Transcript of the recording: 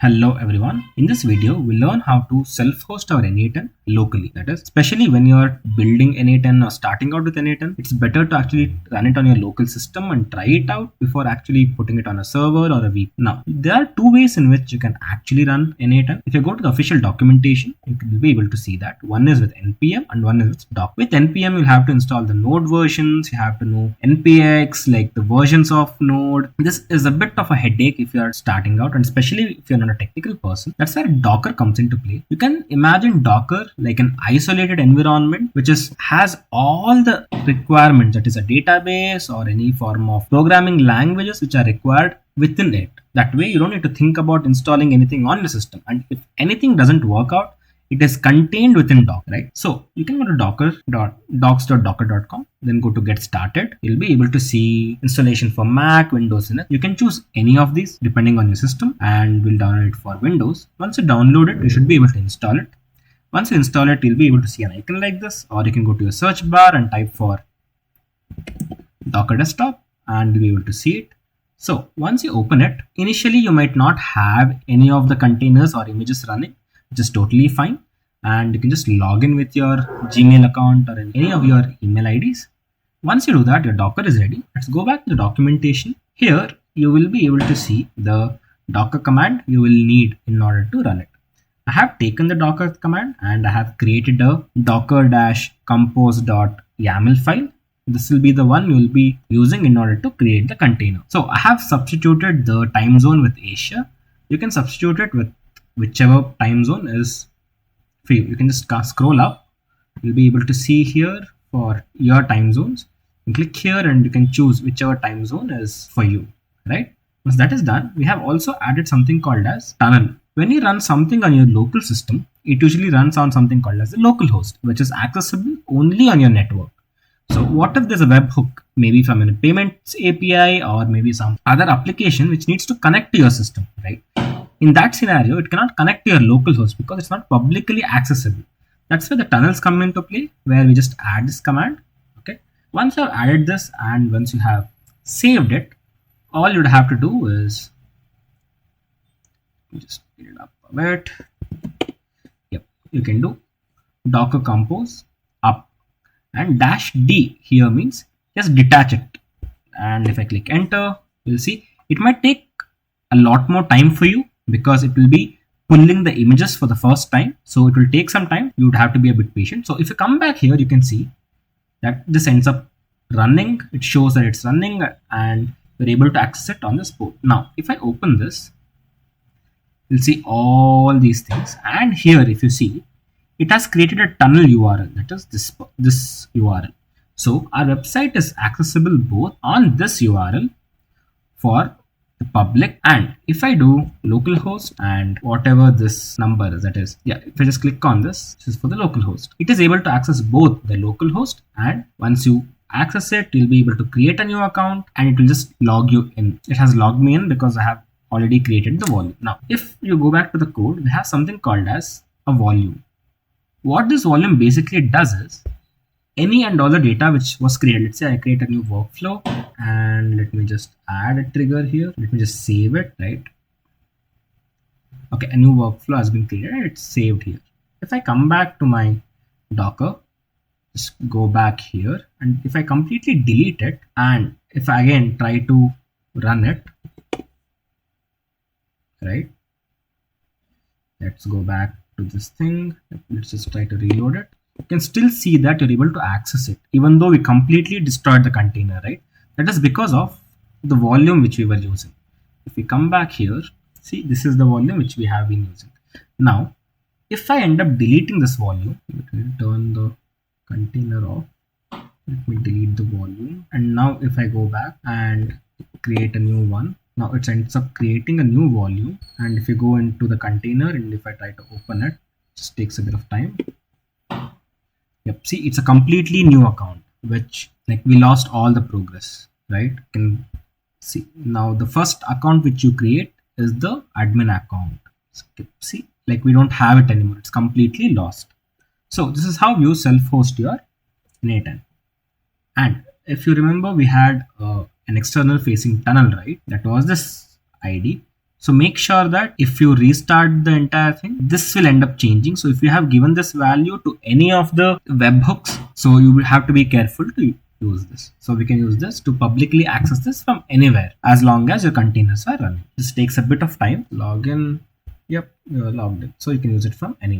Hello everyone. In this video, we'll learn how to self-host our n8n locally. That is, especially when you're building n8n or starting out with n8n, it's better to actually run it on your local system and try it out before actually putting it on a server or a VPN. Now, there are two ways in which you can actually run n8n. If you go to the official documentation, you will be able to see that. One is with npm and one is with doc. With npm, you'll have to install the node versions. You have to know npx, like the versions of node. This is a bit of a headache if you are starting out, and especially if you're not a technical person. That's where Docker comes into play. You can imagine Docker like an isolated environment which has all the requirements, that is a database or any form of programming languages which are required within it. That way you don't need to think about installing anything on the system, and if anything doesn't work out, it is contained within Docker, right? So you can go to docs.docker.com, then go to get started. You'll be able to see installation for Mac, Windows in it. You can choose any of these depending on your system, and we'll download it for Windows. Once you download it, you should be able to install it. Once you install it, you'll be able to see an icon like this, or you can go to your search bar and type for Docker desktop and you'll be able to see it. So once you open it, initially you might not have any of the containers or images running, which is totally fine. And you can just log in with your Gmail account or any of your email IDs. Once you do that, your Docker is ready. Let's go back to the documentation. Here, you will be able to see the Docker command you will need in order to run it. I have taken the Docker command and I have created a docker-compose.yaml file. This will be the one you will be using in order to create the container. So I have substituted the time zone with Asia. You can substitute it with whichever time zone is for you. You can just scroll up. You'll be able to see here for your time zones. You click here and you can choose whichever time zone is for you, right? Once that is done, we have also added something called as tunnel. When you run something on your local system, it usually runs on something called as the local host, which is accessible only on your network. So what if there's a webhook, maybe from a payments API or maybe some other application which needs to connect to your system, right? In that scenario, it cannot connect to your local host because it's not publicly accessible. That's where the tunnels come into play, where we just add this command. Okay. Once you have added this and once you have saved it, all you'd have to do is just speed it up a bit. Yep, you can do docker compose up, and -d here means just detach it. And if I click enter, you'll see it might take a lot more time for you because it will be pulling the images for the first time. So it will take some time. You would have to be a bit patient. So if you come back here, you can see that this ends up running. It shows that it's running and we're able to access it on this port. Now, if I open this, you'll see all these things. And here, if you see, it has created a tunnel URL, that is this URL. So our website is accessible both on this URL for the public, and if I do localhost and whatever this number is, that is, yeah, if I just click on this is for the localhost, it is able to access both the localhost, and once you access it, you'll be able to create a new account and it will just log you in. It has logged me in because I have already created the volume. Now, if you go back to the code, we have something called as a volume. What this volume basically does is any and all the data which was created. Let's say I create a new workflow and let me just add a trigger here. Let me just save it, right? Okay, a new workflow has been created and it's saved here. If I come back to my Docker, just go back here, and if I completely delete it and if I again try to run it, right? Let's go back to this thing. Let's just try to reload it. You can still see that you're able to access it even though we completely destroyed the container, right? That is because of the volume which we were using. If we come back here, see, this is the volume which we have been using. Now, if I end up deleting this volume, let me turn the container off. Let me delete the volume. And now if I go back and create a new one, now it ends up creating a new volume. And if you go into the container and if I try to open it, it just takes a bit of time. Yep, see, it's a completely new account, which like we lost all the progress, right? You can see now the first account which you create is the admin account. See, like we don't have it anymore. It's completely lost. So this is how you self-host your n8n. And if you remember, we had an external facing tunnel, right? That was this ID. So make sure that if you restart the entire thing, this will end up changing. So if you have given this value to any of the webhooks, so you will have to be careful to use this. So we can use this to publicly access this from anywhere as long as your containers are running. This takes a bit of time. Login. Yep, you're logged in. So you can use it from anywhere.